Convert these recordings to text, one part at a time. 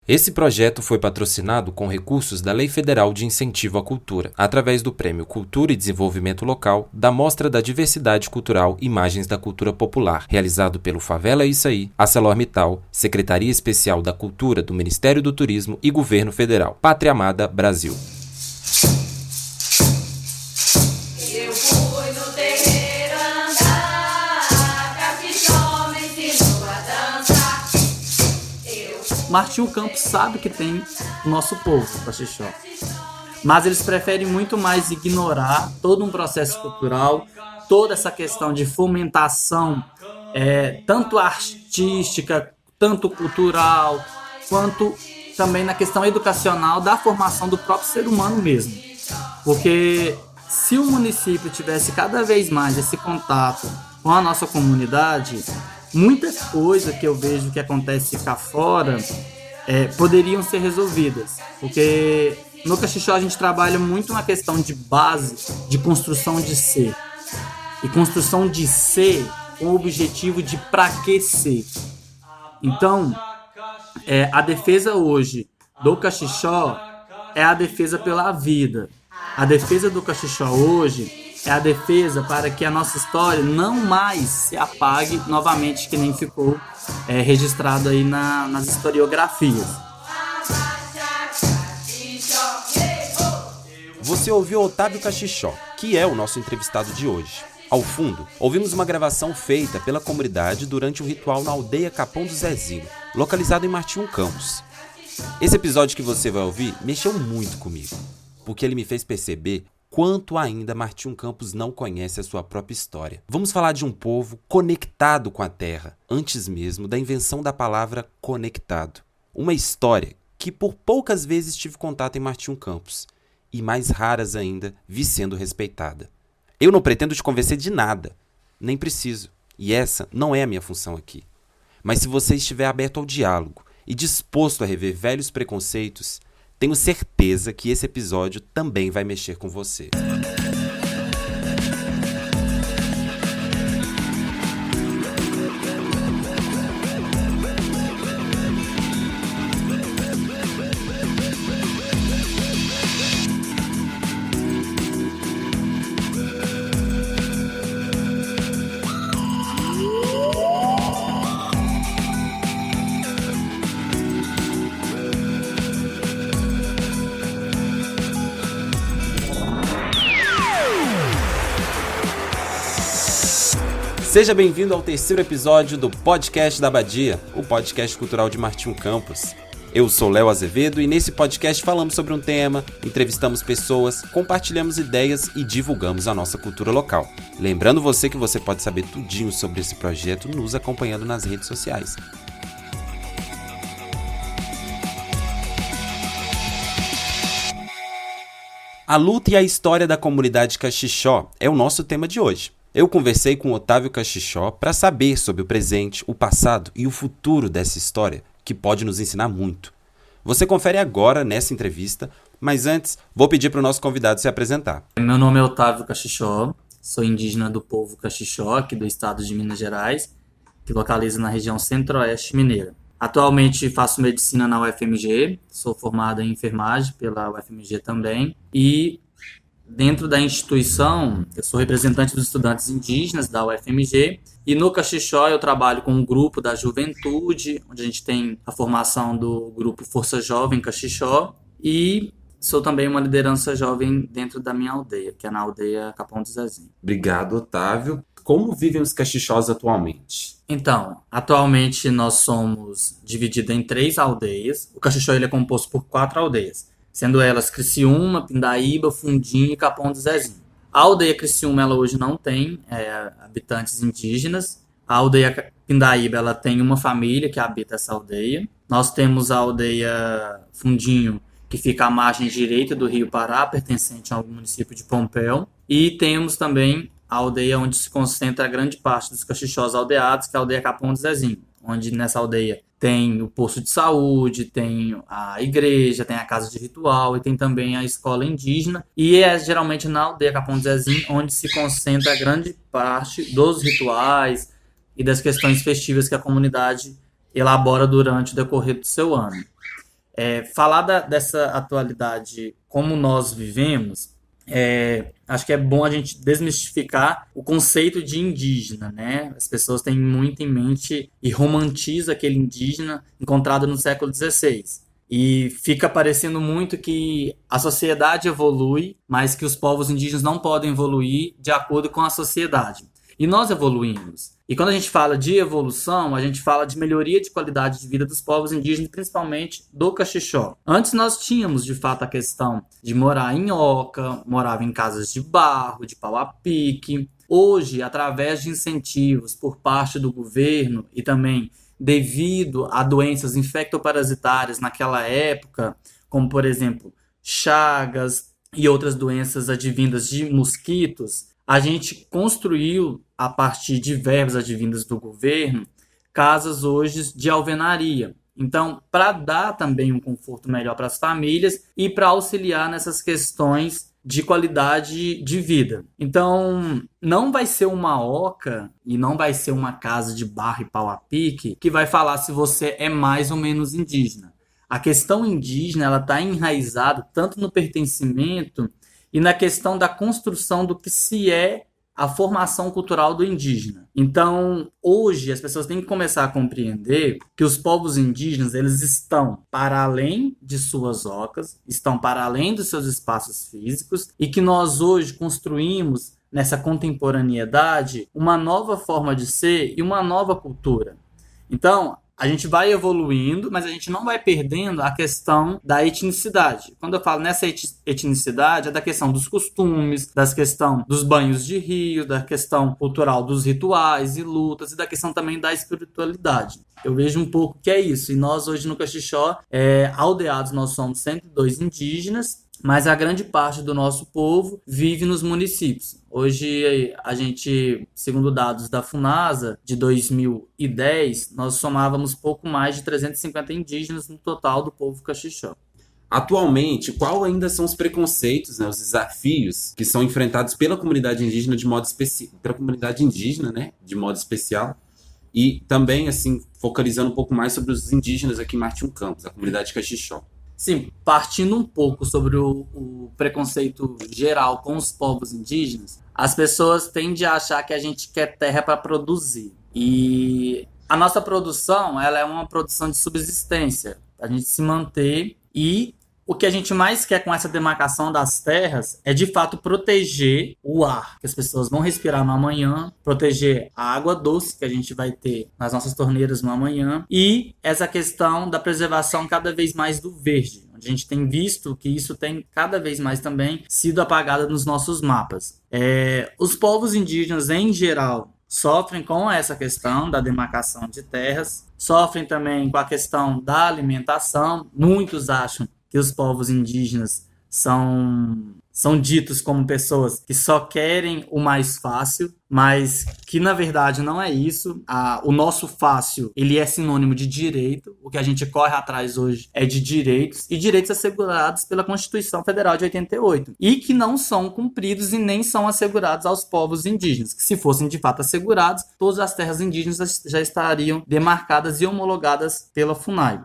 Esse projeto foi patrocinado com recursos da Lei Federal de Incentivo à Cultura, através do Prêmio Cultura e Desenvolvimento Local da Mostra da Diversidade Cultural Imagens da Cultura Popular, realizado pelo Favela Issaí, ArcelorMittal, Secretaria Especial da Cultura do Ministério do Turismo e Governo Federal. Pátria Amada, Brasil. Martinho Campos sabe que tem o nosso povo, o Caxixó. Mas eles preferem muito mais ignorar todo um processo cultural, toda essa questão de fomentação, tanto artística, tanto cultural, quanto também na questão educacional da formação do próprio ser humano mesmo. Porque se o município tivesse cada vez mais esse contato com a nossa comunidade, muitas coisas que eu vejo que acontece cá fora poderiam ser resolvidas. Porque no Caxixó a gente trabalha muito na questão de base, de construção de ser. E construção de ser com o objetivo de pra que ser. Então, a defesa hoje do Caxixó é a defesa pela vida. A defesa do Caxixó hoje é a defesa para que a nossa história não mais se apague novamente, que nem ficou registrado aí nas historiografias. Você ouviu Otávio Caxixó, que é o nosso entrevistado de hoje. Ao fundo, ouvimos uma gravação feita pela comunidade durante um ritual na aldeia Capão do Zezinho, localizado em Martinho Campos. Esse episódio que você vai ouvir mexeu muito comigo, porque ele me fez perceber quanto ainda Martinho Campos não conhece a sua própria história. Vamos falar de um povo conectado com a terra, antes mesmo da invenção da palavra conectado. Uma história que por poucas vezes tive contato em Martinho Campos, e mais raras ainda vi sendo respeitada. Eu não pretendo te convencer de nada, nem preciso, e essa não é a minha função aqui. Mas se você estiver aberto ao diálogo e disposto a rever velhos preconceitos, tenho certeza que esse episódio também vai mexer com você. Seja bem-vindo ao terceiro episódio do Podcast da Abadia, o podcast cultural de Martinho Campos. Eu sou Léo Azevedo e nesse podcast falamos sobre um tema, entrevistamos pessoas, compartilhamos ideias e divulgamos a nossa cultura local. Lembrando você que você pode saber tudinho sobre esse projeto nos acompanhando nas redes sociais. A luta e a história da comunidade Caxixó é o nosso tema de hoje. Eu conversei com Otávio Caxixó para saber sobre o presente, o passado e o futuro dessa história, que pode nos ensinar muito. Você confere agora nessa entrevista, mas antes vou pedir para o nosso convidado se apresentar. Meu nome é Otávio Caxixó, sou indígena do povo Caxixó, aqui do estado de Minas Gerais, que localiza na região centro-oeste mineira. Atualmente faço medicina na UFMG, sou formado em enfermagem pela UFMG também, e dentro da instituição, eu sou representante dos estudantes indígenas da UFMG e no Caxixó eu trabalho com um grupo da juventude, onde a gente tem a formação do grupo Força Jovem Caxixó e sou também uma liderança jovem dentro da minha aldeia, que é na aldeia Capão do Zezinho. Obrigado, Otávio. Como vivem os caxixós atualmente? Então, atualmente nós somos divididos em 3 aldeias. O Caxixó ele é composto por 4 aldeias, sendo elas Criciúma, Pindaíba, Fundim e Capão do Zezinho. A aldeia Criciúma ela hoje não tem habitantes indígenas. A aldeia Pindaíba ela tem uma família que habita essa aldeia. Nós temos a aldeia Fundinho, que fica à margem direita do Rio Pará, pertencente ao município de Pompéu. E temos também a aldeia onde se concentra a grande parte dos caxixós aldeados, que é a aldeia Capão do Zezinho, onde nessa aldeia tem o posto de saúde, tem a igreja, tem a casa de ritual e tem também a escola indígena. E é geralmente na aldeia Capão do Zezinho onde se concentra a grande parte dos rituais e das questões festivas que a comunidade elabora durante o decorrer do seu ano. Falar dessa atualidade como nós vivemos, acho que é bom a gente desmistificar o conceito de indígena, né? As pessoas têm muito em mente e romantizam aquele indígena encontrado no século XVI. E fica parecendo muito que a sociedade evolui, mas que os povos indígenas não podem evoluir de acordo com a sociedade. E nós evoluímos. E quando a gente fala de evolução, a gente fala de melhoria de qualidade de vida dos povos indígenas, principalmente do Caxixó. Antes nós tínhamos, de fato, a questão de morar em oca, morava em casas de barro, de pau a pique. Hoje, através de incentivos por parte do governo e também devido a doenças infectoparasitárias naquela época, como, por exemplo, chagas e outras doenças advindas de mosquitos, a gente construiu, a partir de verbas advindas do governo, casas hoje de alvenaria. Então, para dar também um conforto melhor para as famílias e para auxiliar nessas questões de qualidade de vida. Então, não vai ser uma oca e não vai ser uma casa de barro e pau a pique que vai falar se você é mais ou menos indígena. A questão indígena, ela está enraizada tanto no pertencimento e na questão da construção do que se é a formação cultural do indígena. Então, hoje, as pessoas têm que começar a compreender que os povos indígenas, eles estão para além de suas ocas, estão para além dos seus espaços físicos, e que nós hoje construímos, nessa contemporaneidade, uma nova forma de ser e uma nova cultura. Então, a gente vai evoluindo, mas a gente não vai perdendo a questão da etnicidade. Quando eu falo nessa etnicidade, é da questão dos costumes, da questão dos banhos de rio, da questão cultural dos rituais e lutas, e da questão também da espiritualidade. Eu vejo um pouco que é isso. E nós hoje no Caxixó, aldeados, nós somos 102 indígenas, mas a grande parte do nosso povo vive nos municípios. Hoje, a gente, segundo dados da Funasa, de 2010, nós somávamos pouco mais de 350 indígenas no total do povo Caxixó. Atualmente, qual ainda são os preconceitos, né, os desafios que são enfrentados pela comunidade indígena de modo específico, pela comunidade indígena, né, de modo especial, e também, assim, focalizando um pouco mais sobre os indígenas aqui em Martim Campos, a comunidade Caxixó? Sim, partindo um pouco sobre o preconceito geral com os povos indígenas, as pessoas tendem a achar que a gente quer terra para produzir. E a nossa produção, ela é uma produção de subsistência, a gente se manter, e o que a gente mais quer com essa demarcação das terras é, de fato, proteger o ar que as pessoas vão respirar no amanhã, proteger a água doce que a gente vai ter nas nossas torneiras no amanhã, e essa questão da preservação cada vez mais do verde. A gente tem visto que isso tem cada vez mais também sido apagado nos nossos mapas. Os povos indígenas, em geral, sofrem com essa questão da demarcação de terras, sofrem também com a questão da alimentação. Muitos acham que os povos indígenas são ditos como pessoas que só querem o mais fácil, mas que na verdade não é isso. O nosso fácil, ele é sinônimo de direito. O que a gente corre atrás hoje é de direitos, e direitos assegurados pela Constituição Federal de 88, e que não são cumpridos e nem são assegurados aos povos indígenas, que se fossem de fato assegurados, todas as terras indígenas já estariam demarcadas e homologadas pela FUNAI.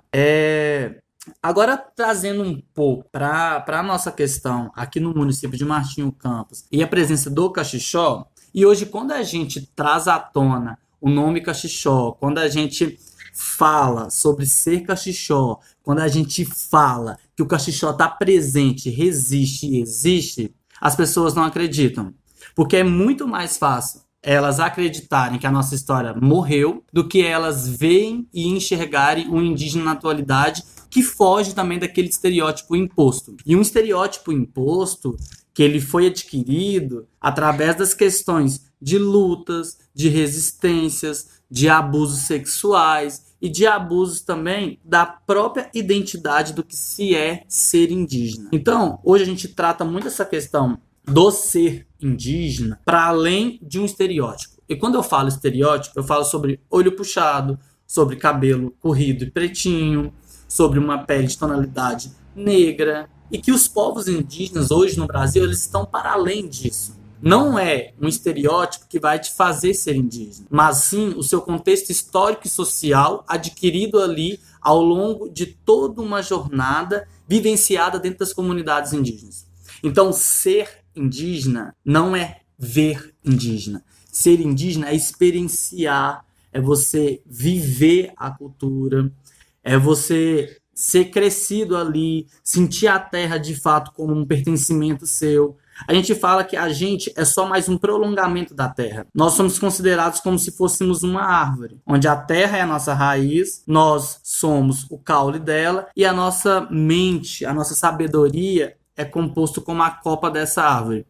Agora, trazendo um pouco para a nossa questão aqui no município de Martim Campos e a presença do Caxixó, e hoje quando a gente traz à tona o nome Caxixó, quando a gente fala sobre ser Caxixó, quando a gente fala que o Caxixó está presente, resiste e existe, as pessoas não acreditam. Porque é muito mais fácil elas acreditarem que a nossa história morreu do que elas veem e enxergarem um indígena na atualidade que foge também daquele estereótipo imposto. E um estereótipo imposto que ele foi adquirido através das questões de lutas, de resistências, de abusos sexuais e de abusos também da própria identidade do que se é ser indígena. Então, hoje a gente trata muito essa questão do ser indígena para além de um estereótipo. E quando eu falo estereótipo, eu falo sobre olho puxado, sobre cabelo corrido e pretinho, sobre uma pele de tonalidade negra, e que os povos indígenas hoje no Brasil, eles estão para além disso. Não é um estereótipo que vai te fazer ser indígena, mas sim o seu contexto histórico e social adquirido ali ao longo de toda uma jornada vivenciada dentro das comunidades indígenas. Então, ser indígena não é ver indígena. Ser indígena é experienciar, é você viver a cultura, é você ser crescido ali, sentir a terra de fato como um pertencimento seu. A gente fala que a gente é só mais um prolongamento da terra. Nós somos considerados como se fôssemos uma árvore, onde a terra é a nossa raiz, nós somos o caule dela e a nossa mente, a nossa sabedoria é composto como a copa dessa árvore.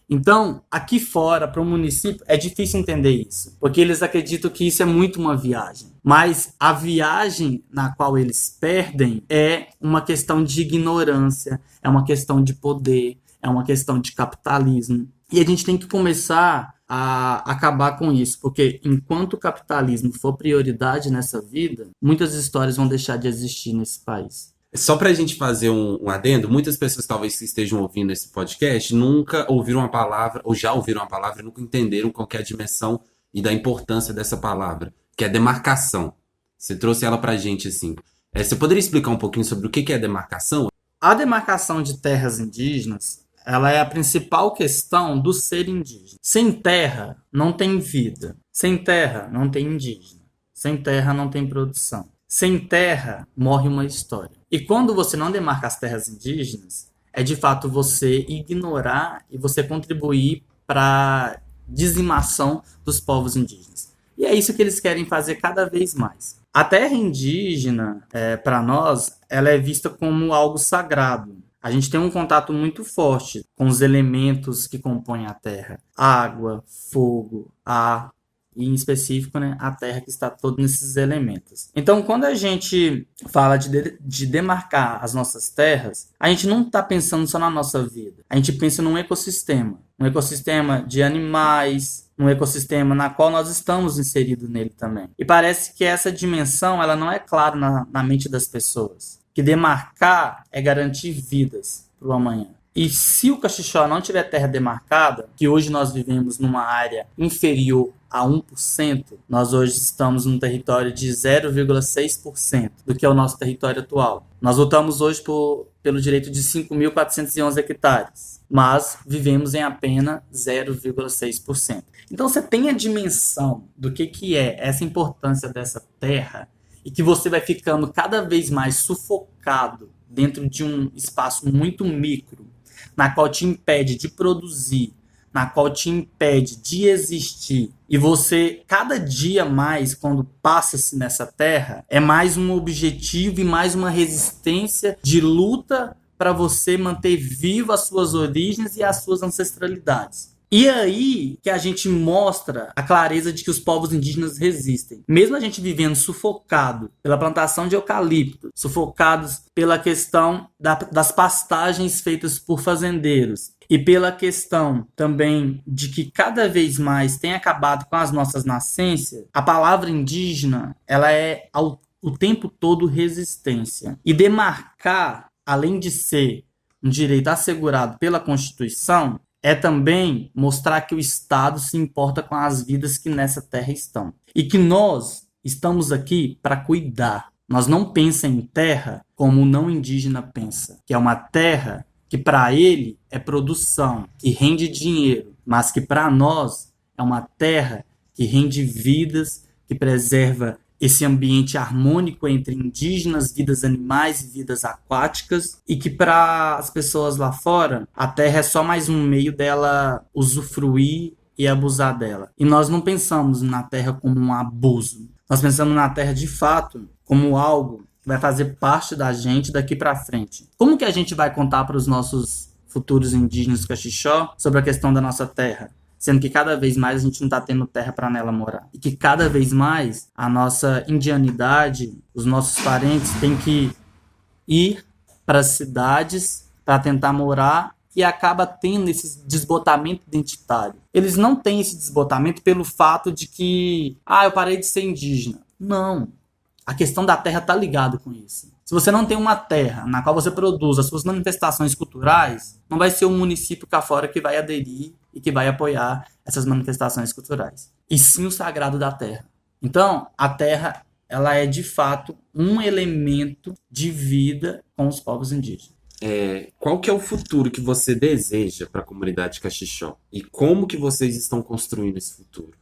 Então, aqui fora, para o município, é difícil entender isso, porque eles acreditam que isso é muito uma viagem. Mas a viagem na qual eles perdem é uma questão de ignorância, é uma questão de poder, é uma questão de capitalismo. E a gente tem que começar a acabar com isso, porque enquanto o capitalismo for prioridade nessa vida, muitas histórias vão deixar de existir nesse país. Só para a gente fazer um adendo, muitas pessoas talvez que estejam ouvindo esse podcast nunca ouviram uma palavra, ou já ouviram uma palavra e nunca entenderam qual que é a dimensão e da importância dessa palavra, que é demarcação. Você trouxe ela para a gente assim. Você poderia explicar um pouquinho sobre o que é demarcação? A demarcação de terras indígenas, ela é a principal questão do ser indígena. Sem terra, não tem vida. Sem terra, não tem indígena. Sem terra, não tem produção. Sem terra, morre uma história. E quando você não demarca as terras indígenas, é de fato você ignorar e você contribuir para a dizimação dos povos indígenas. E é isso que eles querem fazer cada vez mais. A terra indígena, para nós, ela é vista como algo sagrado. A gente tem um contato muito forte com os elementos que compõem a terra. Água, fogo, ar, e em específico, né, a terra que está todos nesses elementos. Então, quando a gente fala de demarcar as nossas terras, a gente não está pensando só na nossa vida. A gente pensa num ecossistema de animais, um ecossistema na qual nós estamos inseridos nele também. E parece que essa dimensão ela não é clara na mente das pessoas. Que demarcar é garantir vidas para o amanhã. E se o Caxixó não tiver terra demarcada, que hoje nós vivemos numa área inferior a 1%, nós hoje estamos num território de 0,6% do que é o nosso território atual. Nós lutamos hoje pelo direito de 5.411 hectares, mas vivemos em apenas 0,6%. Então você tem a dimensão do que é essa importância dessa terra e que você vai ficando cada vez mais sufocado dentro de um espaço muito micro, na qual te impede de produzir, na qual te impede de existir. E você, cada dia mais, quando passa-se nessa terra, é mais um objetivo e mais uma resistência de luta para você manter viva as suas origens e as suas ancestralidades. E aí que a gente mostra a clareza de que os povos indígenas resistem. Mesmo a gente vivendo sufocado pela plantação de eucalipto, sufocados pela questão das pastagens feitas por fazendeiros e pela questão também de que cada vez mais tem acabado com as nossas nascências, a palavra indígena ela é o tempo todo resistência. E demarcar, além de ser um direito assegurado pela Constituição, é também mostrar que o Estado se importa com as vidas que nessa terra estão. E que nós estamos aqui para cuidar. Nós não pensamos em terra como o não indígena pensa, que é uma terra que para ele é produção, que rende dinheiro, mas que para nós é uma terra que rende vidas, que preserva esse ambiente harmônico entre indígenas, vidas animais e vidas aquáticas, e que para as pessoas lá fora, a terra é só mais um meio dela usufruir e abusar dela. E nós não pensamos na terra como um abuso. Nós pensamos na terra, de fato, como algo que vai fazer parte da gente daqui para frente. Como que a gente vai contar para os nossos futuros indígenas Caxixó sobre a questão da nossa terra? Sendo que cada vez mais a gente não está tendo terra para nela morar. E que cada vez mais a nossa indianidade, os nossos parentes têm que ir para as cidades para tentar morar e acaba tendo esse desbotamento identitário. Eles não têm esse desbotamento pelo fato de que, eu parei de ser indígena. Não. A questão da terra está ligada com isso. Se você não tem uma terra na qual você produz as suas manifestações culturais, não vai ser o município cá fora que vai aderir e que vai apoiar essas manifestações culturais. E sim o sagrado da terra. Então, a terra ela é de fato um elemento de vida com os povos indígenas. Qual que é o futuro que você deseja para a comunidade Caxixó? E como que vocês estão construindo esse futuro?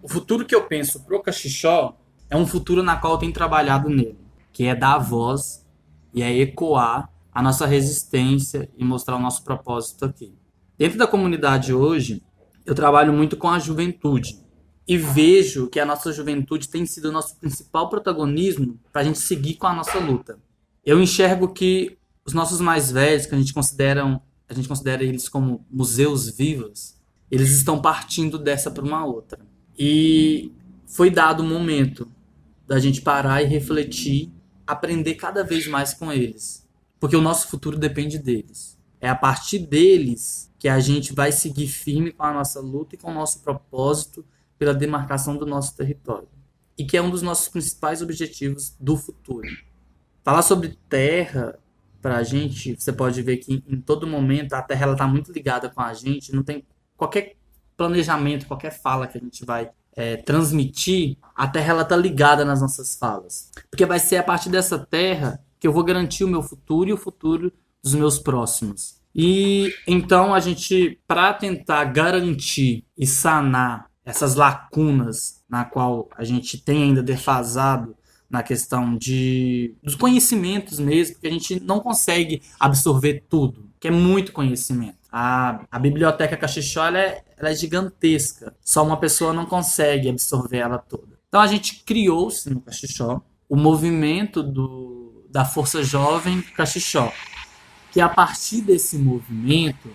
O futuro que eu penso para o Caxixó é um futuro na qual eu tenho trabalhado nele, que é dar voz e é ecoar a nossa resistência e mostrar o nosso propósito aqui. Dentro da comunidade hoje, eu trabalho muito com a juventude e vejo que a nossa juventude tem sido o nosso principal protagonismo para a gente seguir com a nossa luta. Eu enxergo que os nossos mais velhos, que a gente considera eles como museus vivos, eles estão partindo dessa para uma outra. E foi dado o momento da gente parar e refletir, aprender cada vez mais com eles. Porque o nosso futuro depende deles. É a partir deles que a gente vai seguir firme com a nossa luta e com o nosso propósito pela demarcação do nosso território. E que é um dos nossos principais objetivos do futuro. Falar sobre terra, para a gente, você pode ver que em todo momento a terra está muito ligada com a gente, não tem qualquer planejamento, qualquer fala que a gente vai transmitir, a terra está ligada nas nossas falas. Porque vai ser a partir dessa terra que eu vou garantir o meu futuro e o futuro dos meus próximos. E então a gente, para tentar garantir e sanar essas lacunas na qual a gente tem ainda defasado na questão dos conhecimentos mesmo, porque a gente não consegue absorver tudo, que é muito conhecimento. A biblioteca Caxixó ela é gigantesca, só uma pessoa não consegue absorver ela toda. Então a gente criou-se no Caxixó o movimento da Força Jovem Caxixó, que a partir desse movimento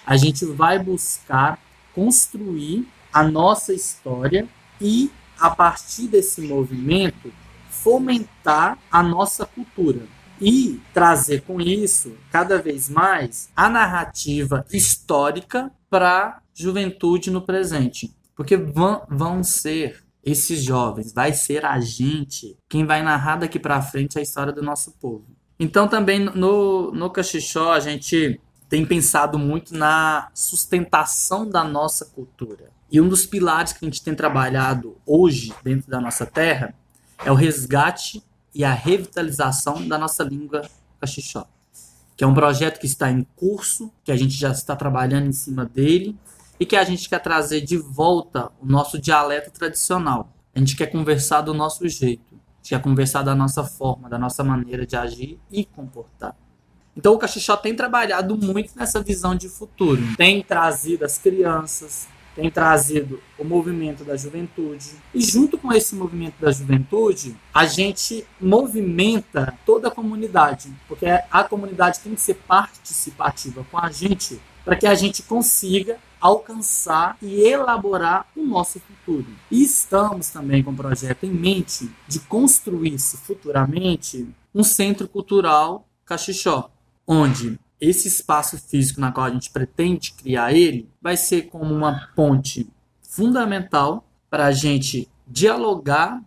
a gente vai buscar construir a nossa história e, a partir desse movimento, fomentar a nossa cultura e trazer com isso, cada vez mais, a narrativa histórica para a juventude no presente. Porque vão ser esses jovens, vai ser a gente quem vai narrar daqui para frente a história do nosso povo. Então também no Caxixó a gente tem pensado muito na sustentação da nossa cultura. E um dos pilares que a gente tem trabalhado hoje dentro da nossa terra é o resgate e a revitalização da nossa língua Caxixó, que é um projeto que está em curso, que a gente já está trabalhando em cima dele e que a gente quer trazer de volta o nosso dialeto tradicional. A gente quer conversar do nosso jeito, a gente quer conversar da nossa forma, da nossa maneira de agir e comportar. Então o Caxixó tem trabalhado muito nessa visão de futuro, tem trazido as crianças, tem trazido o movimento da juventude. E junto com esse movimento da juventude, a gente movimenta toda a comunidade. Porque a comunidade tem que ser participativa com a gente para que a gente consiga alcançar e elaborar o nosso futuro. E estamos também com um projeto em mente de construir-se futuramente um centro cultural Caxixó, onde esse espaço físico na qual a gente pretende criar ele vai ser como uma ponte fundamental para a gente dialogar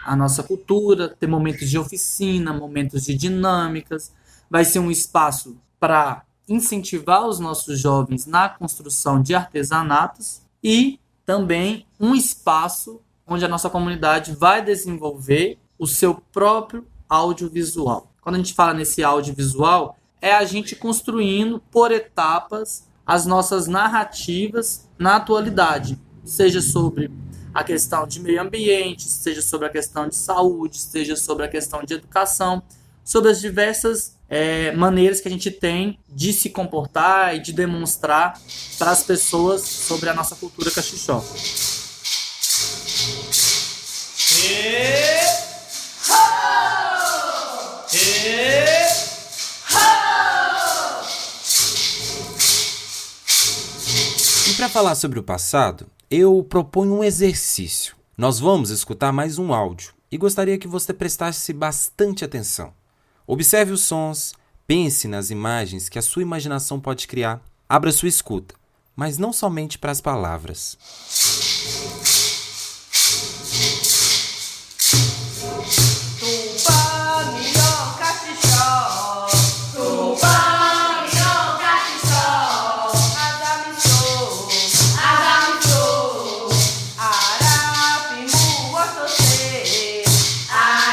a nossa cultura, ter momentos de oficina, momentos de dinâmicas. Vai ser um espaço para incentivar os nossos jovens na construção de artesanatos e também um espaço onde a nossa comunidade vai desenvolver o seu próprio audiovisual. Quando a gente fala nesse audiovisual, é a gente construindo por etapas as nossas narrativas na atualidade, seja sobre a questão de meio ambiente, seja sobre a questão de saúde, seja sobre a questão de educação, sobre as diversas maneiras que a gente tem de se comportar e de demonstrar para as pessoas sobre a nossa cultura Caxixó. E para falar sobre o passado, eu proponho um exercício. Nós vamos escutar mais um áudio e gostaria que você prestasse bastante atenção. Observe os sons, pense nas imagens que a sua imaginação pode criar. Abra sua escuta, mas não somente para as palavras. Ah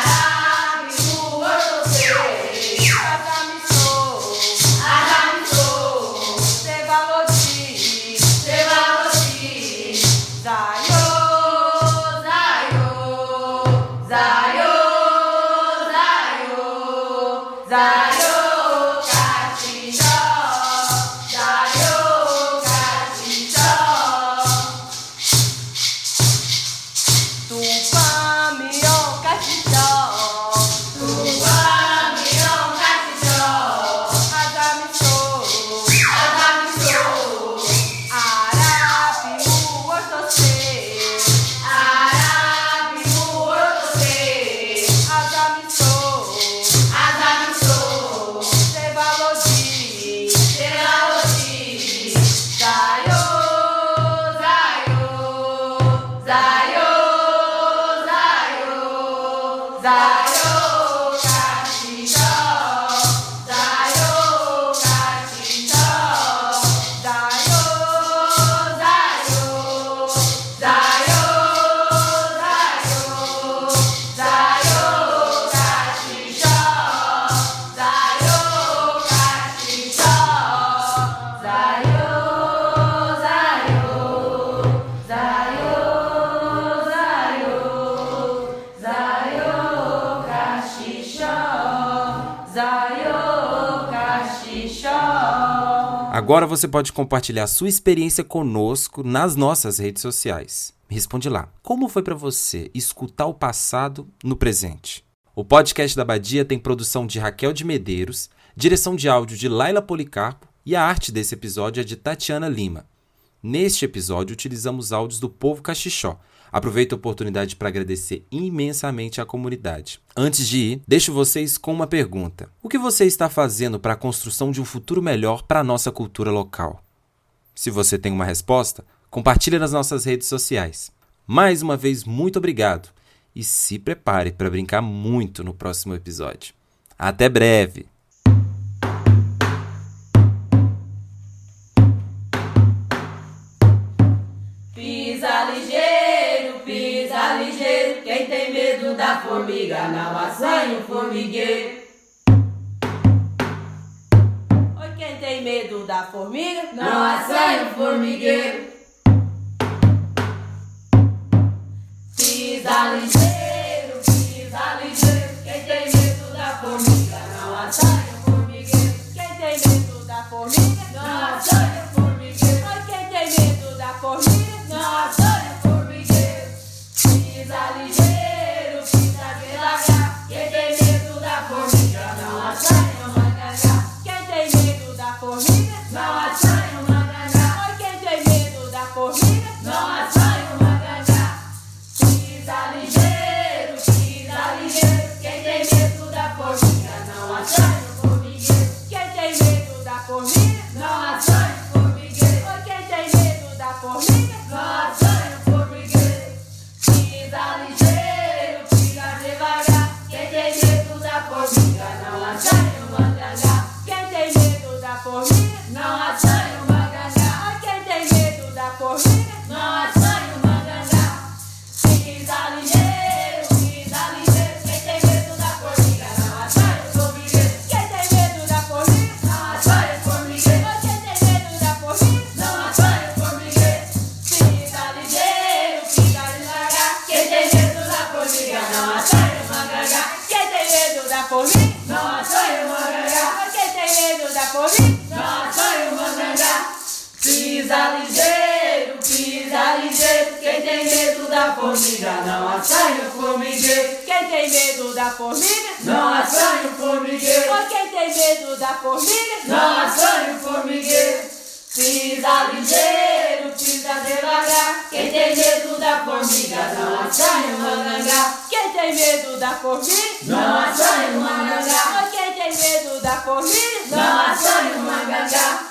Agora você pode compartilhar sua experiência conosco nas nossas redes sociais. Me responde lá. Como foi para você escutar o passado no presente? O podcast da Abadia tem produção de Raquel de Medeiros, direção de áudio de Laila Policarpo e a arte desse episódio é de Tatiana Lima. Neste episódio utilizamos áudios do povo Caxixó. Aproveito a oportunidade para agradecer imensamente à comunidade. Antes de ir, deixo vocês com uma pergunta. O que você está fazendo para a construção de um futuro melhor para a nossa cultura local? Se você tem uma resposta, compartilhe nas nossas redes sociais. Mais uma vez, muito obrigado e se prepare para brincar muito no próximo episódio. Até breve! Pisa ligeiro, quem tem medo da formiga não assanha o formigueiro. Oi, quem tem medo da formiga não assanha o formigueiro. Pisa ligeiro, quem tem medo da formiga não assanha o formigueiro. Quem tem medo da formiga não assanha o formigueiro. Oi, quem tem medo da formiga não assanha o formigueiro. Pisa ligeiro, pisa devagar. Quem tem medo da formiga não assanha o mangará. Quem tem medo da formiga não assanha o mangará. Oi, quem tem medo da formiga não assanha o mangará. Pisa ligeiro, quem tem medo da formiga não assanha o formigueiro. Quem tem medo da formiga não assanha o formigueiro. Oi, quem tem medo da formiga não assanha o formigueiro. Pisa ligeiro, pisa devagar. Quem tem medo da formiga não assanha o mangará. Quem tem medo da formiga não assanha o mangará. Oi, quem tem medo da formiga não assanha o mangará. Pisa ligeiro, quem tem medo da formiga não assanha o formigueiro. Quem tem medo da formiga não assanha o formigueiro. Oi, quem tem medo da formiga não assanha o formigueiro. Pisa ligeiro, pisa devagar. Quem tem medo da formiga não assanha o mangará. Quem tem medo da formiga não assanha o mangará. Oi, quem tem medo da formiga não assanha o mangará. Pisa ligeiro, quem tem medo da formiga não assanha o formigueiro. Quem tem medo da formiga não assanha o formigueiro. Oi, quem tem medo da formiga não assanha o formigueiro. Pisa ligeiro, pisa devagar. Quem tem medo da formiga não assanha o mangará. Quem tem medo da formiga não assanha o mangará. Oi, quem tem medo da formiga não assanha o mangará.